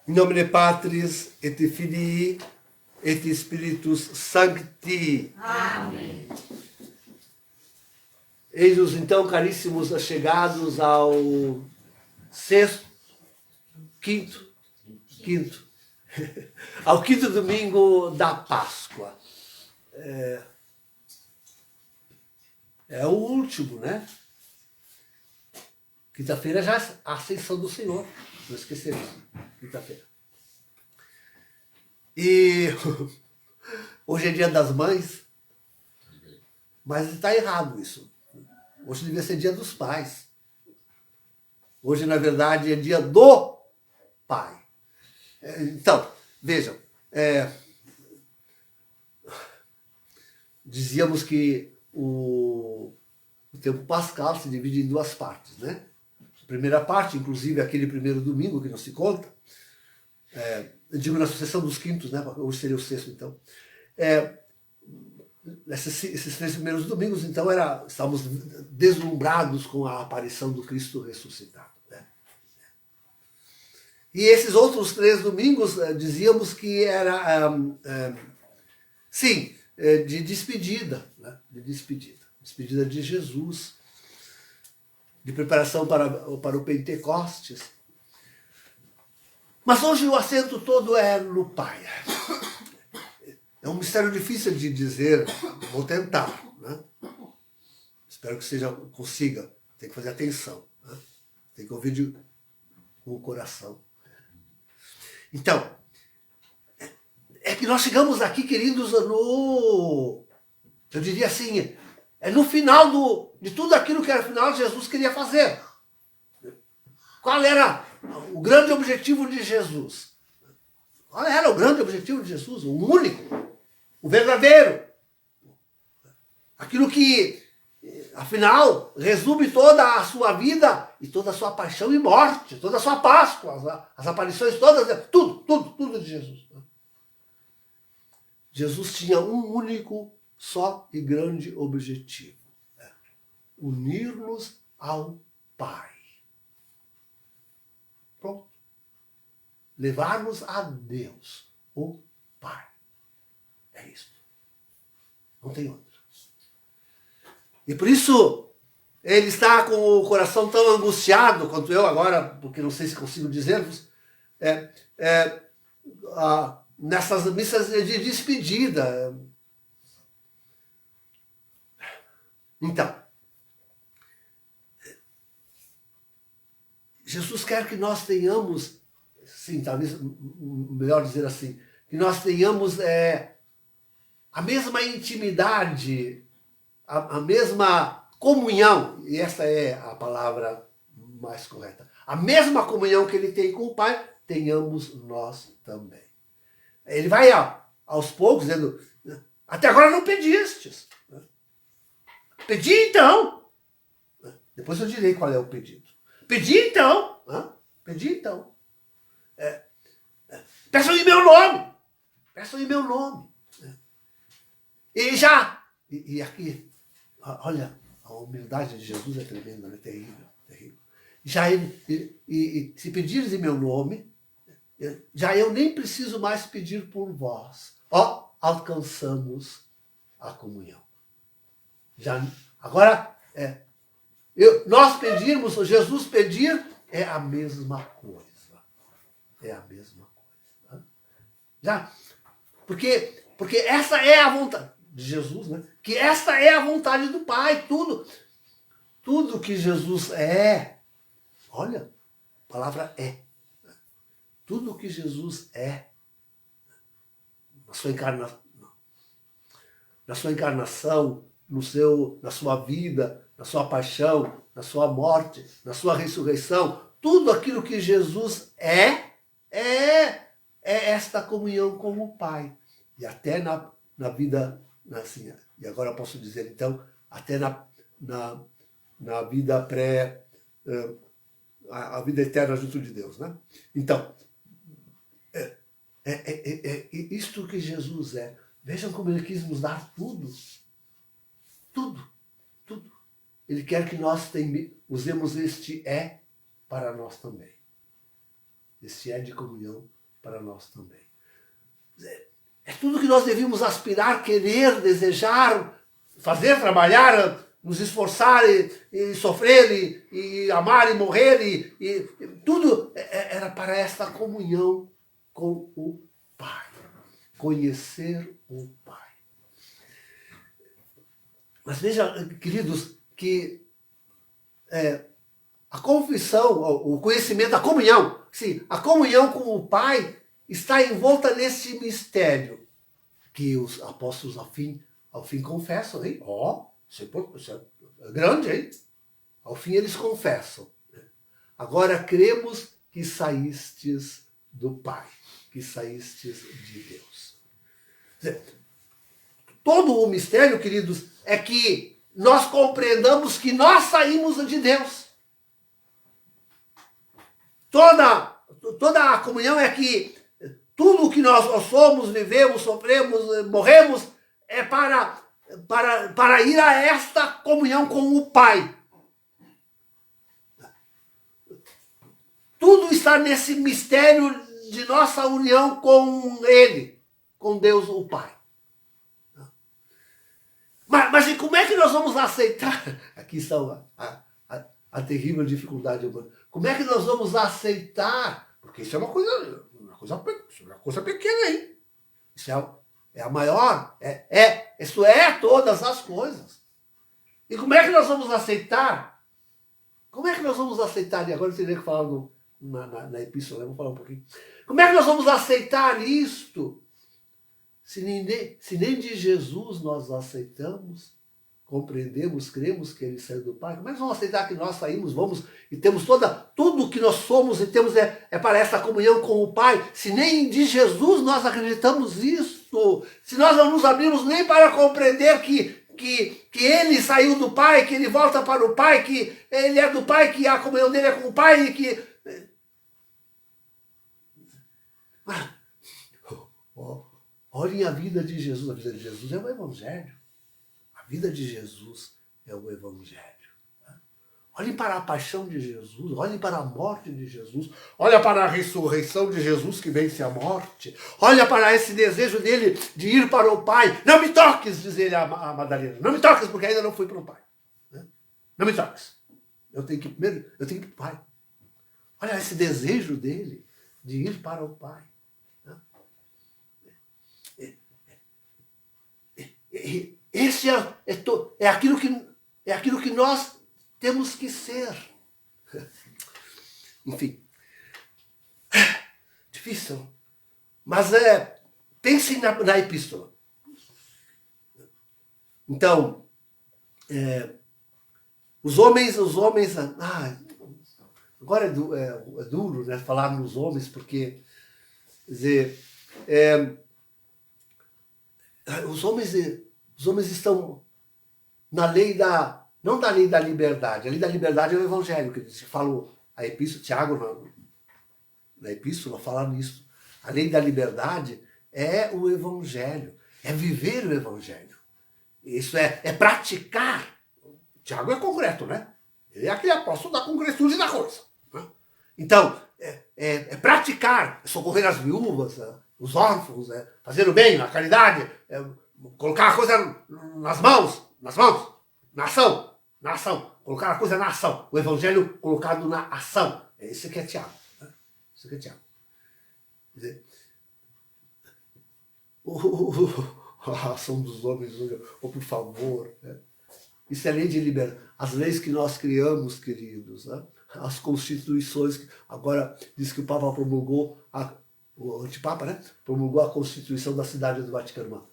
In nomine Patris et Filii et Spiritus Sancti. Amém. Eis-nos então, caríssimos, chegados ao quinto, ao quinto domingo da Páscoa. É o último, né? Quinta-feira já é a ascensão do Senhor. Não esquecemos. Quinta-feira. E hoje é dia das mães, mas está errado isso. Hoje devia ser dia dos pais. Hoje, na verdade, é dia do pai. Então, vejam, dizíamos que o tempo pascal se divide em duas partes, né? A primeira parte, inclusive aquele primeiro domingo que não se conta, eu digo na sucessão dos quintos, né? Hoje seria o sexto, então. Esses 3 primeiros domingos, então, estávamos deslumbrados com a aparição do Cristo ressuscitado. Né? E esses outros 3 domingos, dizíamos que era, de despedida, né? De despedida de Jesus, de preparação para o Pentecostes. Mas hoje o acento todo é no Pai. É um mistério difícil de dizer, vou tentar. Né? Espero que consiga. Tem que fazer atenção. Né? Tem que ouvir com o coração. Então, é que nós chegamos aqui, queridos, eu diria assim, no final de tudo aquilo que era final Jesus queria fazer. Qual era o grande objetivo de Jesus? Qual era o grande objetivo de Jesus? O único, o verdadeiro. Aquilo que, afinal, resume toda a sua vida e toda a sua paixão e morte, toda a sua Páscoa, as aparições todas, tudo de Jesus. Jesus tinha um único, só e grande objetivo: unir-nos ao Pai. Pronto. Levar-nos a Deus, o Pai. É isso. Não tem outra. E por isso, ele está com o coração tão angustiado quanto eu agora, porque não sei se consigo dizer-vos, nessas missas de despedida. Então, Jesus quer que nós tenhamos, sim, talvez melhor dizer assim, que nós tenhamos a mesma intimidade, a mesma comunhão, e essa é a palavra mais correta. A mesma comunhão que ele tem com o Pai, tenhamos nós também. Ele vai aos poucos dizendo, até agora não pedistes. Pedi então. Depois eu direi qual é o pedido. Pedi então. Pedi então. Peçam em meu nome. Peçam em meu nome. E já. E aqui, olha, a humildade de Jesus é tremenda, é terrível, terrível. Já se pedires em meu nome, já eu nem preciso mais pedir por vós. Alcançamos a comunhão. Agora, nós pedirmos, Jesus pedir, é a mesma coisa. É a mesma coisa. Já, porque essa é a vontade de Jesus, né? Que essa é a vontade do Pai. Tudo que Jesus olha, a palavra é. Tudo que Jesus na sua encarnação, na sua vida, na sua paixão, na sua morte, na sua ressurreição, tudo aquilo que Jesus é esta comunhão com o Pai. E até na vida, assim, e agora eu posso dizer então, até na vida a vida eterna junto de Deus, né? Então, isto que Jesus é. Vejam como ele quis nos dar tudo. Tudo. Ele quer que nós usemos este para nós também. este é de comunhão para nós também. É tudo que nós devíamos aspirar, querer, desejar, fazer, trabalhar, nos esforçar e sofrer e amar e morrer e tudo era para esta comunhão com o Pai. Conhecer o Pai. Mas veja, queridos, que a confissão, o conhecimento, a comunhão, sim, a comunhão com o Pai está envolta nesse mistério que os apóstolos ao fim confessam, hein? Isso é grande, hein? Ao fim eles confessam. Agora cremos que saístes do Pai, que saístes de Deus. Todo o mistério, queridos, é que nós compreendamos que nós saímos de Deus. Toda a comunhão é que tudo o que nós somos, vivemos, sofremos, morremos, é para ir a esta comunhão com o Pai. Tudo está nesse mistério de nossa união com Ele, com Deus o Pai. Mas e como é que nós vamos aceitar? Aqui está a terrível dificuldade humana. Como é que nós vamos aceitar? Porque isso é uma coisa pequena, hein? Isso é a maior. Isso é todas as coisas. E como é que nós vamos aceitar? Como é que nós vamos aceitar? E agora eu teria que falar na epístola, vamos falar um pouquinho. Como é que nós vamos aceitar isto? Se nem de Jesus nós aceitamos, compreendemos, cremos que Ele saiu do Pai, como é que vamos aceitar que nós saímos, vamos e temos tudo o que nós somos e temos é para essa comunhão com o Pai? Se nem de Jesus nós acreditamos isso, se nós não nos abrimos nem para compreender que Ele saiu do Pai, que Ele volta para o Pai, que Ele é do Pai, que a comunhão dele é com o Pai e que... Olhem a vida de Jesus. A vida de Jesus é o Evangelho. A vida de Jesus é o Evangelho. Olhem para a paixão de Jesus, olhem para a morte de Jesus, olha para a ressurreição de Jesus que vence a morte, olha para esse desejo dele de ir para o Pai. Não me toques, diz ele a Madalena, não me toques porque ainda não fui para o Pai. Não me toques. Eu tenho que ir para o Pai. Olha esse desejo dele de ir para o Pai. Esse é aquilo que nós temos que ser. Enfim. Difícil. Mas pensem na epístola. Então, os homens. Agora é duro, né, falar nos homens, porque, quer dizer, os homens estão na lei não da lei da liberdade. A lei da liberdade é o Evangelho, que se falou a epístola, Tiago na epístola fala nisso. A lei da liberdade é o Evangelho, é viver o Evangelho. Isso é praticar. Tiago é concreto, né? Ele é aquele apóstolo da concretude da coisa. Né? Então, é praticar, socorrer as viúvas, os órfãos, fazer o bem, a caridade, colocar a coisa nas mãos, na ação, colocar a coisa na ação, o Evangelho colocado na ação. Isso que é Tiago. Né? Isso que é Tiago. Quer dizer, a ação dos homens, por favor. Né? Isso é lei de liberdade. As leis que nós criamos, queridos, né? As constituições. Agora diz que o Papa promulgou, o antipapa, né? Promulgou a Constituição da Cidade do Vaticano.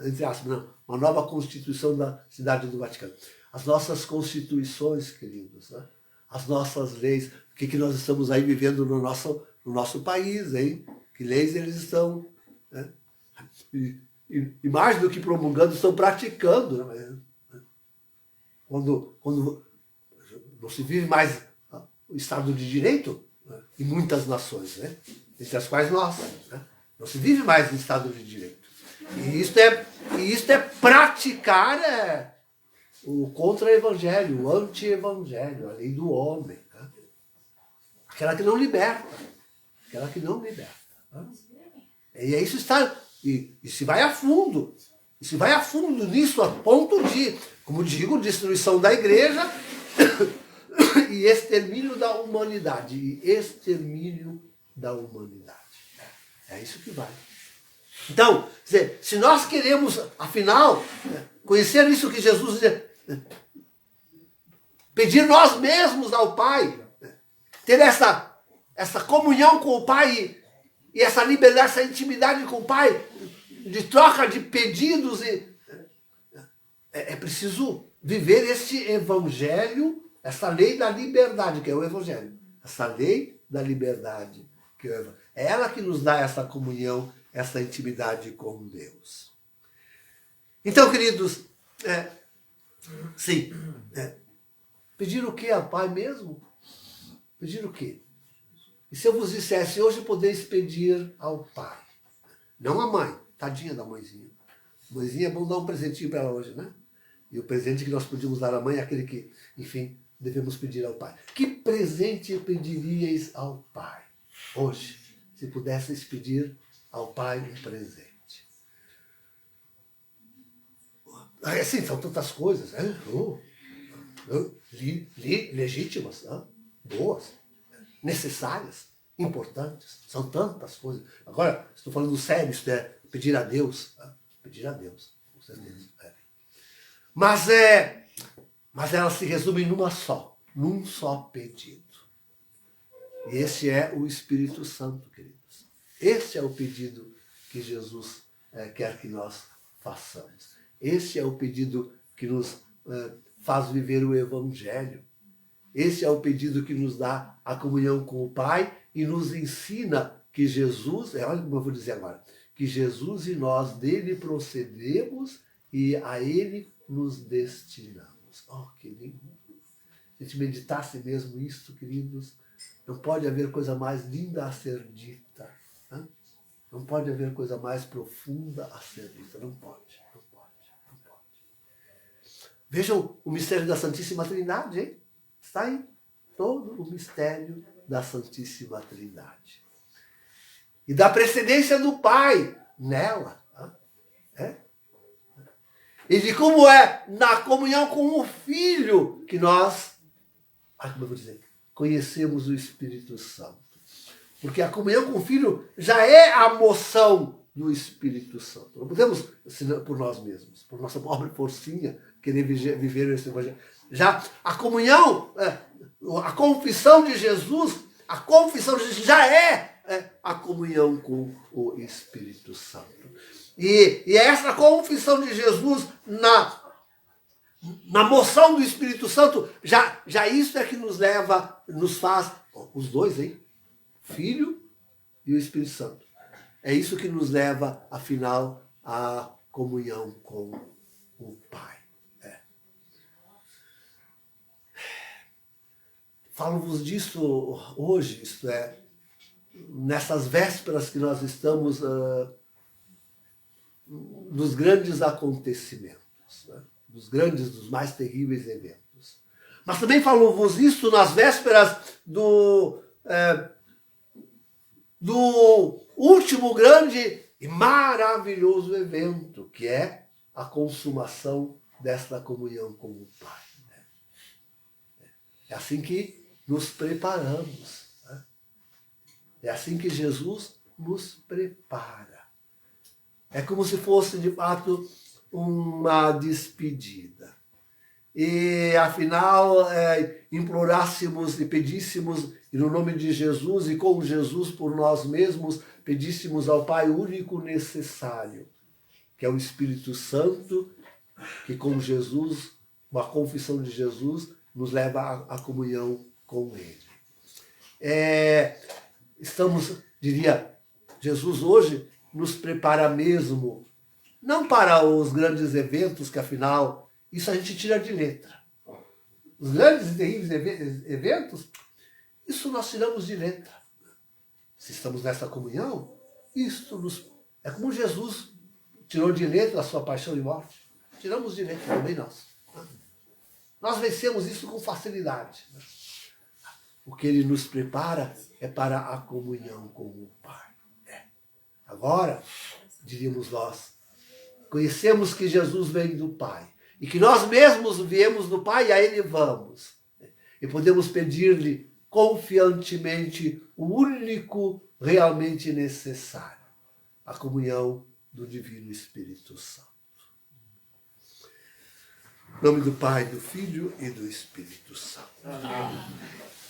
Entre aspas, não, uma nova Constituição da Cidade do Vaticano. As nossas constituições, queridos, né? As nossas leis, o que nós estamos aí vivendo no nosso país, hein? Que leis eles estão, né? E mais do que promulgando, estão praticando. Né? Quando não se vive mais o Estado de Direito, né? Em muitas nações, né? Entre as quais nós, né? Não se vive mais o Estado de Direito. E isto é praticar o contra-evangelho, o anti-evangelho, a lei do homem. Né? Aquela que não liberta. aquela que não liberta. E isso está, e se vai a fundo. E se vai a fundo nisso, a ponto de, como digo, destruição da igreja e extermínio da humanidade. E extermínio da humanidade. É isso que vai. Então, se nós queremos, afinal, conhecer isso que Jesus diz, pedir nós mesmos ao Pai, ter essa comunhão com o Pai e essa liberdade, essa intimidade com o Pai, de troca de pedidos, é preciso viver este evangelho, essa lei da liberdade, que é o evangelho. Essa lei da liberdade, que é o evangelho. É ela que nos dá essa comunhão, essa intimidade com Deus. Então, queridos, sim, pedir o que ao Pai mesmo? Pedir o quê? E se eu vos dissesse, hoje podeis pedir ao Pai, não a mãe, tadinha da mãezinha. Mãezinha é bom dar um presentinho para ela hoje, né? E o presente que nós podíamos dar à mãe é aquele que, enfim, devemos pedir ao Pai. Que presente pediríeis ao Pai hoje, se pudesseis pedir ao Pai um presente? Assim, são tantas coisas, legítimas, boas, necessárias, importantes. São tantas coisas. Agora, estou falando sério, isto é pedir a Deus. Pedir a Deus, com certeza. Mas ela se resume num só pedido. E esse é o Espírito Santo, queridos. Esse é o pedido que Jesus quer que nós façamos. Esse é o pedido que nos faz viver o Evangelho. Esse é o pedido que nos dá a comunhão com o Pai e nos ensina que Jesus, olha como eu vou dizer agora, que Jesus e nós dele procedemos e a ele nos destinamos. Oh, que lindo! Se a gente meditasse mesmo isso, queridos, não pode haver coisa mais linda a ser dita. Hein? Não pode haver coisa mais profunda a ser dita. Não pode, não pode, não pode. Vejam o mistério da Santíssima Trindade, hein? Está aí todo o mistério da Santíssima Trindade. E da precedência do Pai nela. E de como é na comunhão com o Filho que nós, como eu vou dizer, conhecemos o Espírito Santo. Porque a comunhão com o Filho já é a moção do Espírito Santo. Não podemos, por nós mesmos, por nossa pobre forcinha, querer viver esse evangelho. Já a comunhão, a confissão de Jesus já é a comunhão com o Espírito Santo. E essa confissão de Jesus na moção do Espírito Santo, já isso é que nos faz, os dois, hein? Filho e o Espírito Santo. É isso que nos leva, afinal, à comunhão com o Pai. Falo-vos disso hoje, isto é, nessas vésperas que nós estamos dos grandes acontecimentos, né? Dos mais terríveis eventos. Mas também falo-vos isso nas vésperas do último grande e maravilhoso evento, que é a consumação desta comunhão com o Pai. É assim que nos preparamos. Né? É assim que Jesus nos prepara. É como se fosse, de fato, uma despedida. E, afinal, implorássemos e pedíssemos, e no nome de Jesus e com Jesus por nós mesmos, pedíssemos ao Pai o único necessário, que é o Espírito Santo, que com Jesus, com a confissão de Jesus, nos leva à comunhão com Ele. Jesus hoje nos prepara mesmo, não para os grandes eventos, que afinal, isso a gente tira de letra. Os grandes e terríveis eventos, isso nós tiramos de letra. Se estamos nessa comunhão, é como Jesus tirou de letra a sua paixão e morte. Tiramos de letra também nós. Nós vencemos isso com facilidade. o que ele nos prepara é para a comunhão com o Pai. Agora, diríamos nós, conhecemos que Jesus vem do Pai e que nós mesmos viemos do Pai e a Ele vamos. E podemos pedir-lhe confiantemente o único realmente necessário, a comunhão do Divino Espírito Santo. Em nome do Pai, do Filho e do Espírito Santo. Amém.